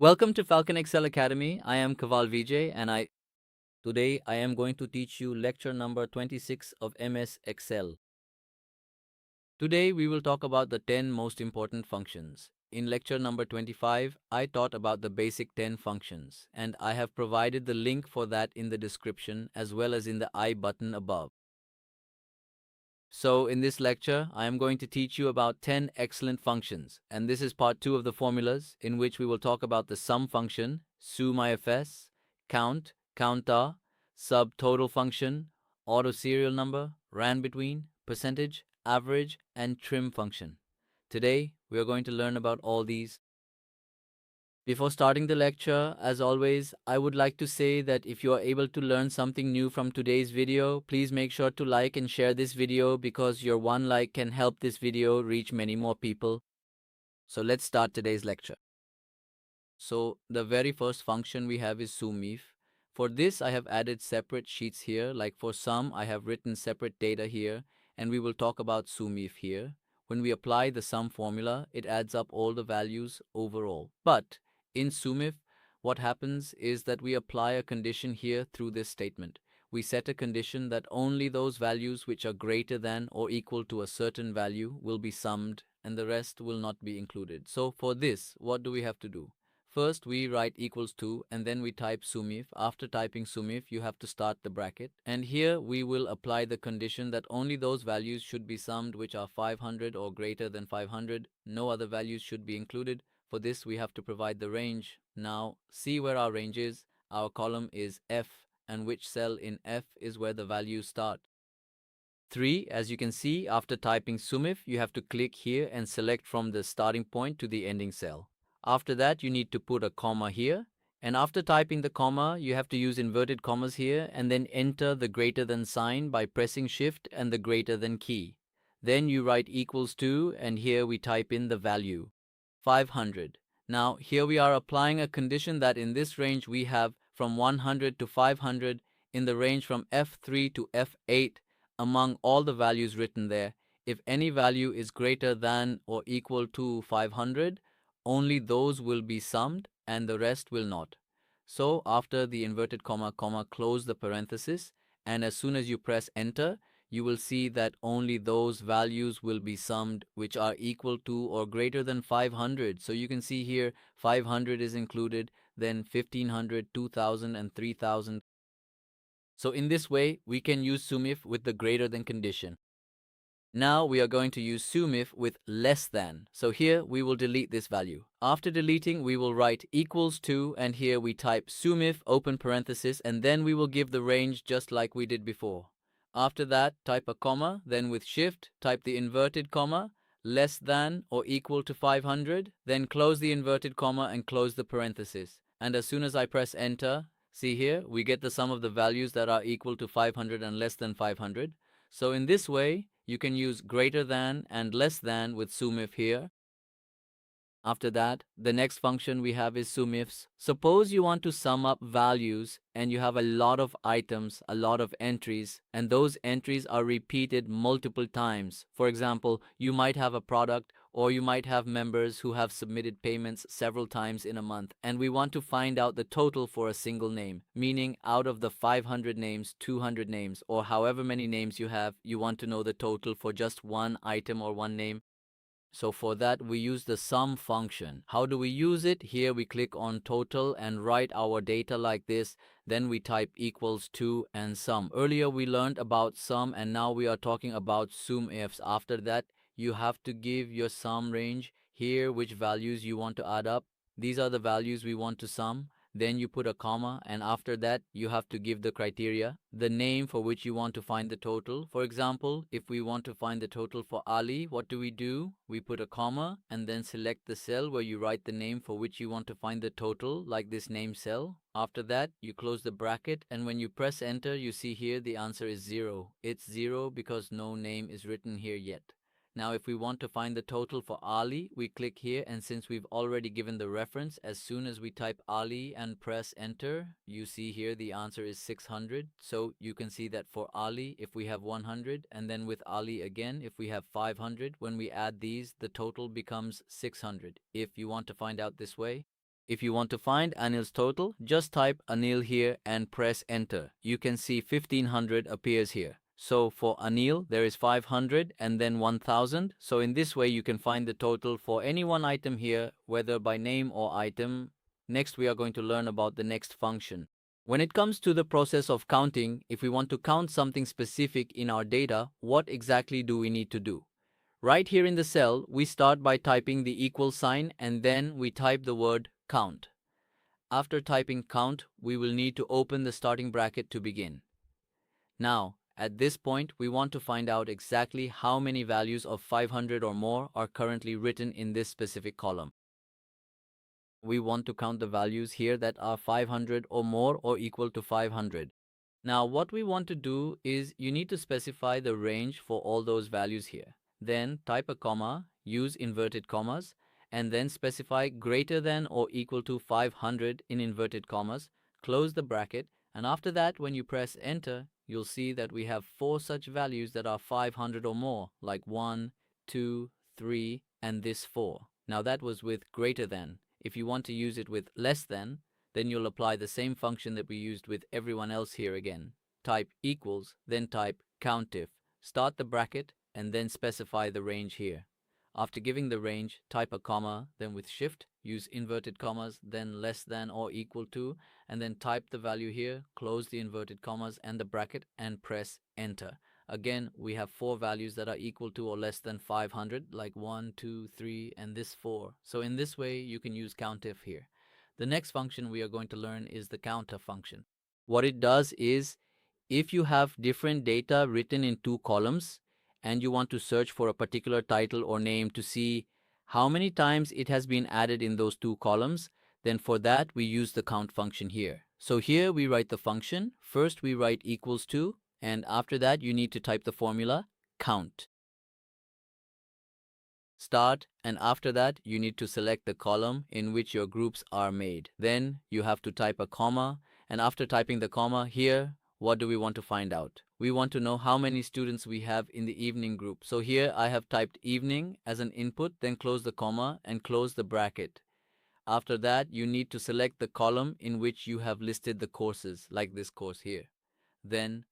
Welcome to Falcon Excel Academy. I am Kaval Vijay and today I am going to teach you lecture number 26 of MS Excel. Today we will talk about the 10 most important functions. In lecture number 25, I taught about the basic 10 functions and I have provided the link for that in the description as well as in the I button above. So in this lecture, I am going to teach you about 10 excellent functions, and this is part 2 of the formulas in which we will talk about the sum function, SUMIFS, count, counter, subtotal function, auto serial number, ran between, percentage, average, and trim function. Today, we are going to learn about all these. Before starting the lecture, as always, I would like to say that if you are able to learn something new from today's video, please make sure to like and share this video because your one like can help this video reach many more people. So let's start today's lecture. So the very first function we have is SUMIF. For this, I have added separate sheets here. Like for sum, I have written separate data here, and we will talk about SUMIF here. When we apply the sum formula, it adds up all the values overall. But in SUMIF, what happens is that we apply a condition here through this statement. We set a condition that only those values which are greater than or equal to a certain value will be summed and the rest will not be included. So for this, what do we have to do? First, we write equals to and then we type SUMIF. After typing SUMIF, you have to start the bracket. And here we will apply the condition that only those values should be summed which are 500 or greater than 500. No other values should be included. For this, we have to provide the range. Now, see where our range is. Our column is F, and which cell in F is where the values start. 3. As you can see, after typing SUMIF, you have to click here and select from the starting point to the ending cell. After that, you need to put a comma here. And after typing the comma, you have to use inverted commas here and then enter the greater than sign by pressing shift and the greater than key. Then you write equals to, and here we type in the value, 500. Now, here we are applying a condition that in this range we have from 100 to 500, in the range from F3 to F8, among all the values written there. If any value is greater than or equal to 500, only those will be summed and the rest will not. So after the inverted comma, close the parenthesis, and as soon as you press enter, you will see that only those values will be summed which are equal to or greater than 500. So you can see here 500 is included, then 1500, 2000, and 3000. So in this way, we can use SUMIF with the greater than condition. Now we are going to use SUMIF with less than. So here we will delete this value. After deleting, we will write equals to, and here we type SUMIF open parenthesis, and then we will give the range just like we did before. After that, type a comma, then with shift, type the inverted comma, less than or equal to 500, then close the inverted comma and close the parenthesis. And as soon as I press enter, see here, we get the sum of the values that are equal to 500 and less than 500. So in this way, you can use greater than and less than with SUMIF here. After that, the next function we have is SUMIFS. Suppose you want to sum up values and you have a lot of items, a lot of entries, and those entries are repeated multiple times. For example, you might have a product or you might have members who have submitted payments several times in a month, and we want to find out the total for a single name, meaning out of the 500 names, 200 names, or however many names you have, you want to know the total for just one item or one name. So for that, we use the sum function. How do we use it? Here we click on total and write our data like this. Then we type equals to and sum. Earlier we learned about sum and now we are talking about SUMIFs. After that, you have to give your sum range here, which values you want to add up. These are the values we want to sum. Then you put a comma, and after that you have to give the criteria, the name for which you want to find the total. For example, if we want to find the total for Ali, what do? We put a comma and then select the cell where you write the name for which you want to find the total, like this name cell. After that, you close the bracket, and when you press enter, you see here the answer is 0. It's 0 because no name is written here yet. Now, if we want to find the total for Ali, we click here, and since we've already given the reference, as soon as we type Ali and press enter, you see here the answer is 600. So you can see that for Ali, if we have 100, and then with Ali again, if we have 500, when we add these, the total becomes 600. If you want to find out this way, If you want to find Anil's total, just type Anil here and press enter. You can see 1500 appears here. So for Anil, there is 500 and then 1000. So in this way, you can find the total for any one item here, whether by name or item. Next, we are going to learn about the next function. When it comes to the process of counting, if we want to count something specific in our data, what exactly do we need to do? Right here in the cell, we start by typing the equal sign and then we type the word count. After typing count, we will need to open the starting bracket to begin. Now, at this point, we want to find out exactly how many values of 500 or more are currently written in this specific column. We want to count the values here that are 500 or more or equal to 500. Now, what we want to do is you need to specify the range for all those values here. Then type a comma, use inverted commas, and then specify greater than or equal to 500 in inverted commas, close the bracket, and after that, when you press enter, you'll see that we have 4 such values that are 500 or more, like 1, 2, 3, and this 4. Now that was with greater than. If you want to use it with less than, then you'll apply the same function that we used with everyone else here again. Type equals, then type COUNTIF. Start the bracket and then specify the range here. After giving the range, type a comma, then with shift, use inverted commas, then less than or equal to, and then type the value here, close the inverted commas and the bracket and press enter. Again, we have 4 values that are equal to or less than 500, like 1, 2, 3, and this 4. So in this way, you can use COUNTIF here. The next function we are going to learn is the counter function. What it does is, if you have different data written in 2 columns, and you want to search for a particular title or name to see how many times it has been added in those 2 columns, then for that we use the count function here. So here we write the function. First we write equals to, and after that you need to type the formula count. Start, and after that you need to select the column in which your groups are made. Then you have to type a comma, and after typing the comma here, what do we want to find out? We want to know how many students we have in the evening group. So here I have typed evening as an input, then close the comma and close the bracket. After that, you need to select the column in which you have listed the courses, like this course here. Then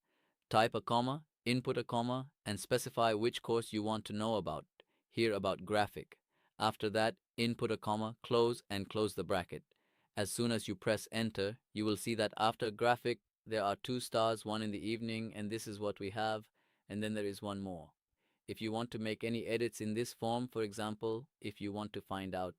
type a comma, input a comma, and specify which course you want to know about. Here about graphic. After that, input a comma, close and close the bracket. As soon as you press enter, you will see that after graphic, there are 2 stars, one in the evening, and this is what we have, and then there is one more. If you want to make any edits in this form, for example, if you want to find out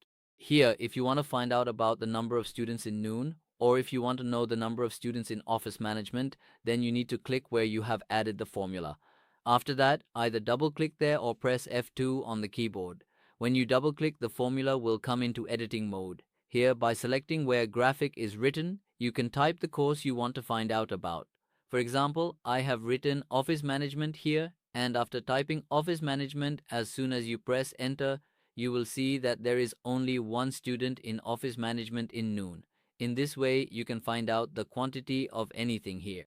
about the number of students in noon, or if you want to know the number of students in office management, then you need to click where you have added the formula. After that, either double-click there or press F2 on the keyboard. When you double-click, the formula will come into editing mode. Here, by selecting where graphic is written, you can type the course you want to find out about. For example, I have written Office Management here, and after typing Office Management, as soon as you press enter, you will see that there is only 1 student in Office Management in noon. In this way, you can find out the quantity of anything here.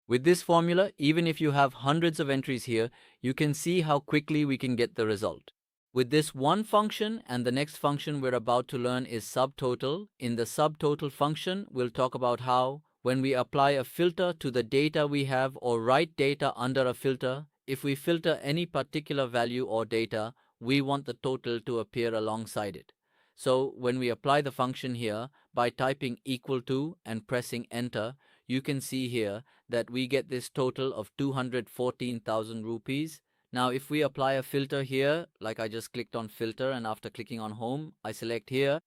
With this formula, even if you have hundreds of entries here, you can see how quickly we can get the result. With this one function, and the next function we're about to learn is subtotal. In the subtotal function, we'll talk about how, when we apply a filter to the data we have or write data under a filter, if we filter any particular value or data, we want the total to appear alongside it. So when we apply the function here, by typing equal to and pressing enter, you can see here that we get this total of 214,000 rupees. Now, if we apply a filter here, like I just clicked on filter, and after clicking on home, I select here,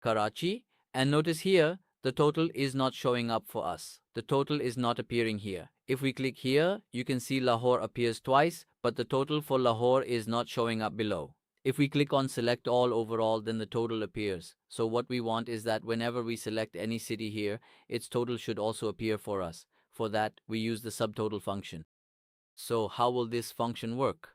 Karachi, and notice here, the total is not showing up for us. The total is not appearing here. If we click here, you can see Lahore appears twice, but the total for Lahore is not showing up below. If we click on select all overall, then the total appears. So what we want is that whenever we select any city here, its total should also appear for us. For that, we use the subtotal function. So how will this function work?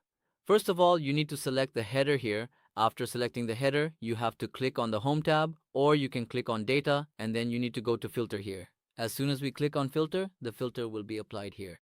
First of all, you need to select the header here. After selecting the header, you have to click on the Home tab, or you can click on Data, and then you need to go to Filter here. As soon as we click on Filter, the filter will be applied here.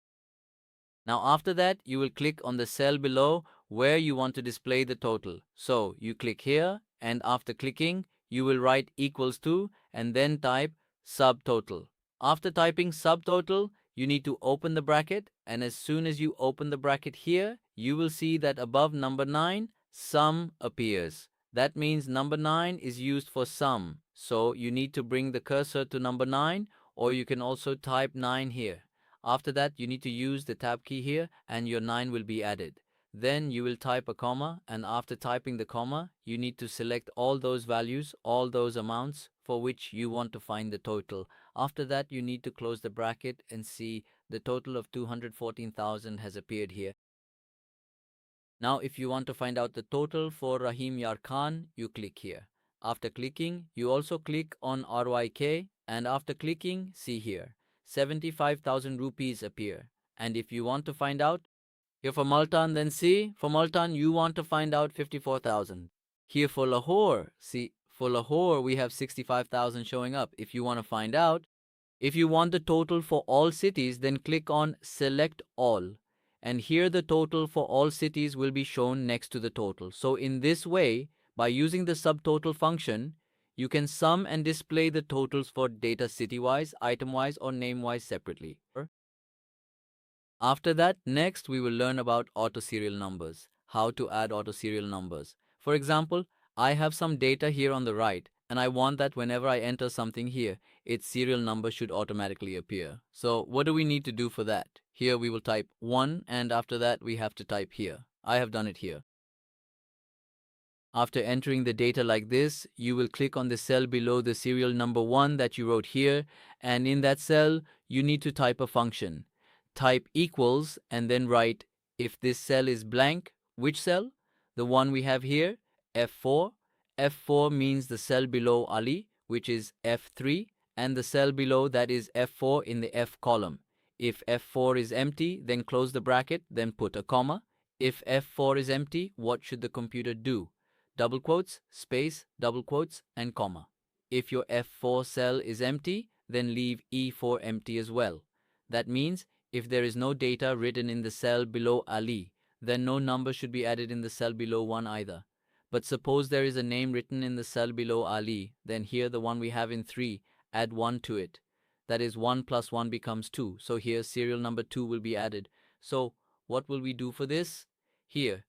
Now after that, you will click on the cell below where you want to display the total. So you click here, and after clicking, you will write equals to and then type subtotal. After typing subtotal, you need to open the bracket, and as soon as you open the bracket here, you will see that above number 9, sum appears. That means number 9 is used for sum. So you need to bring the cursor to number 9, or you can also type 9 here. After that, you need to use the tab key here and your 9 will be added. Then you will type a comma, and after typing the comma, you need to select all those values, all those amounts for which you want to find the total. After that, you need to close the bracket and see the total of 214,000 has appeared here. Now, if you want to find out the total for Rahim Yar Khan, you click here. After clicking, you also click on RYK, and after clicking, see here, 75,000 rupees appear. And if you want to find out, here for Multan, then see, for Multan, you want to find out 54,000. Here for Lahore, see, for Lahore, we have 65,000 showing up. If you want to find out, if you want the total for all cities, then click on Select All. And here the total for all cities will be shown next to the total. So in this way, by using the subtotal function, you can sum and display the totals for data city-wise, item-wise, or name-wise separately. After that, next we will learn about auto serial numbers, how to add auto serial numbers. For example, I have some data here on the right, and I want that whenever I enter something here, its serial number should automatically appear. So what do we need to do for that? Here we will type 1, and after that we have to type here. I have done it here. After entering the data like this, you will click on the cell below the serial number 1 that you wrote here, and in that cell, you need to type a function. Type equals and then write, if this cell is blank, which cell? The one we have here, F4. F4 means the cell below Ali, which is F3, and the cell below that is F4 in the F column. If F4 is empty, then close the bracket, then put a comma. If F4 is empty, what should the computer do? Double quotes, space, double quotes, and comma. If your F4 cell is empty, then leave E4 empty as well. That means if there is no data written in the cell below Ali, then no number should be added in the cell below 1 either. But suppose there is a name written in the cell below Ali, then here the one we have in 3, add 1 to it. That is 1 plus 1 becomes 2. So here serial number 2 will be added. So what will we do for this? Here,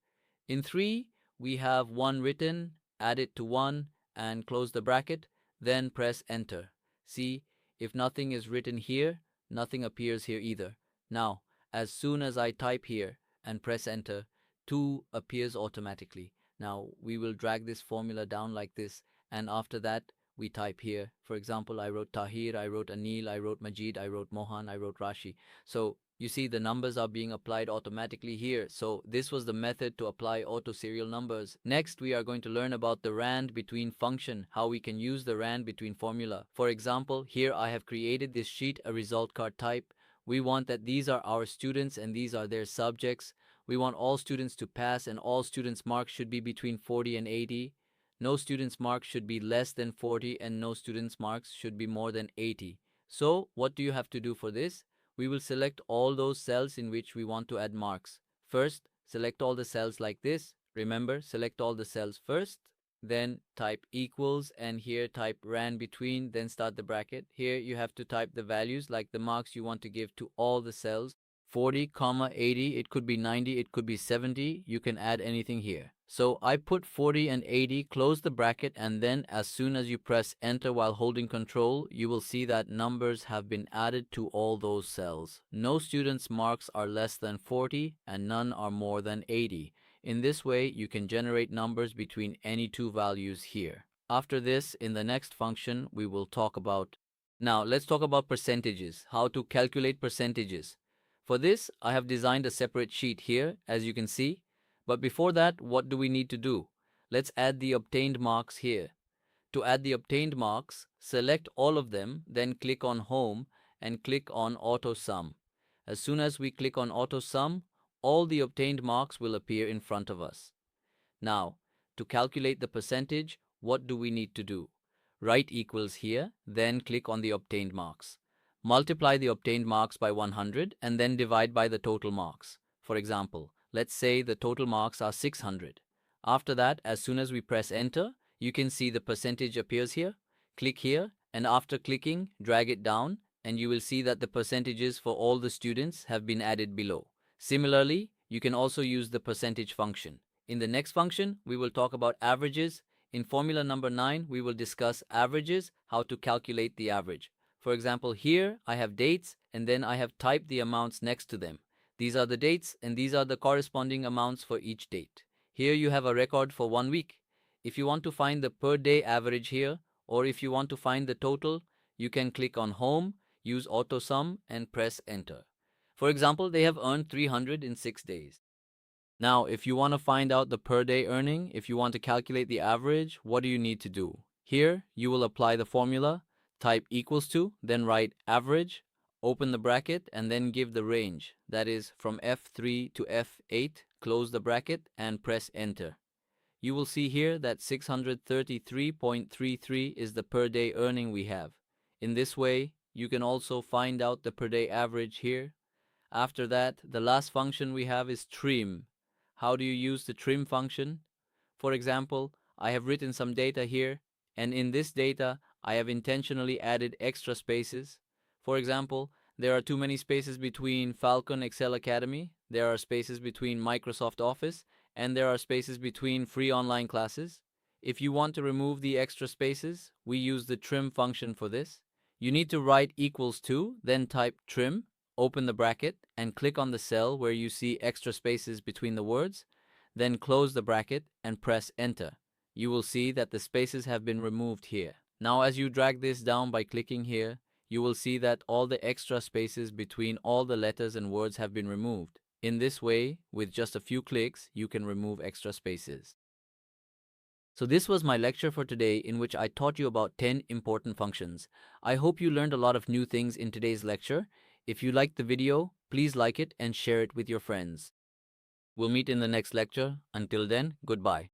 in 3, we have 1 written, add it to 1 and close the bracket, then press enter. See, if nothing is written here, nothing appears here either. Now, as soon as I type here and press enter, 2 appears automatically. Now, we will drag this formula down like this, and after that, we type here. For example, I wrote Tahir, I wrote Anil, I wrote Majid, I wrote Mohan, I wrote Rashi. So, you see the numbers are being applied automatically here. So, this was the method to apply auto serial numbers. Next, we are going to learn about the rand between function, how we can use the rand between formula. For example, here I have created this sheet, a result card type. We want that these are our students and these are their subjects. We want all students to pass and all students' marks should be between 40 and 80. No student's marks should be less than 40 and no student's marks should be more than 80. So, what do you have to do for this? We will select all those cells in which we want to add marks. First, select all the cells like this. Remember, select all the cells first. Then type equals and here type rand between, then start the bracket. Here you have to type the values like the marks you want to give to all the cells. 40, 80, it could be 90, it could be 70, you can add anything here. So I put 40 and 80, close the bracket, and then as soon as you press enter while holding control, you will see that numbers have been added to all those cells. No student's marks are less than 40 and none are more than 80. In this way, you can generate numbers between any two values here. After this, in the next function, we will talk about. Now, let's talk about percentages, how to calculate percentages. For this, I have designed a separate sheet here, as you can see. But before that, what do we need to do? Let's add the obtained marks here. To add the obtained marks, select all of them, then click on Home and click on Auto Sum. As soon as we click on Auto Sum, all the obtained marks will appear in front of us. Now, to calculate the percentage, what do we need to do? Write equals here, then click on the obtained marks. Multiply the obtained marks by 100 and then divide by the total marks. For example, let's say the total marks are 600. After that, as soon as we press enter, you can see the percentage appears here. Click here, and after clicking, drag it down, and you will see that the percentages for all the students have been added below. Similarly, you can also use the percentage function. In the next function, we will talk about averages. In formula number 9, we will discuss averages, how to calculate the average. For example, here I have dates, and then I have typed the amounts next to them. These are the dates, and these are the corresponding amounts for each date. Here you have a record for 1 week. If you want to find the per day average here, or if you want to find the total, you can click on Home, use Auto Sum, and press Enter. For example, they have earned 300 in 6 days. Now, if you want to find out the per day earning, if you want to calculate the average, what do you need to do? Here, you will apply the formula, type equals to, then write average, open the bracket, and then give the range. That is from F3 to F8, close the bracket, and press Enter. You will see here that 633.33 is the per day earning we have. In this way, you can also find out the per day average here. After that, the last function we have is trim. How do you use the trim function? For example, I have written some data here, and in this data, I have intentionally added extra spaces. For example, there are too many spaces between Falcon Excel Academy, there are spaces between Microsoft Office, and there are spaces between free online classes. If you want to remove the extra spaces, we use the trim function for this. You need to write equals to, then type trim, open the bracket, and click on the cell where you see extra spaces between the words, then close the bracket and press Enter. You will see that the spaces have been removed here. Now as you drag this down by clicking here, you will see that all the extra spaces between all the letters and words have been removed. In this way, with just a few clicks, you can remove extra spaces. So this was my lecture for today, in which I taught you about 10 important functions. I hope you learned a lot of new things in today's lecture. If you liked the video, please like it and share it with your friends. We'll meet in the next lecture. Until then, goodbye.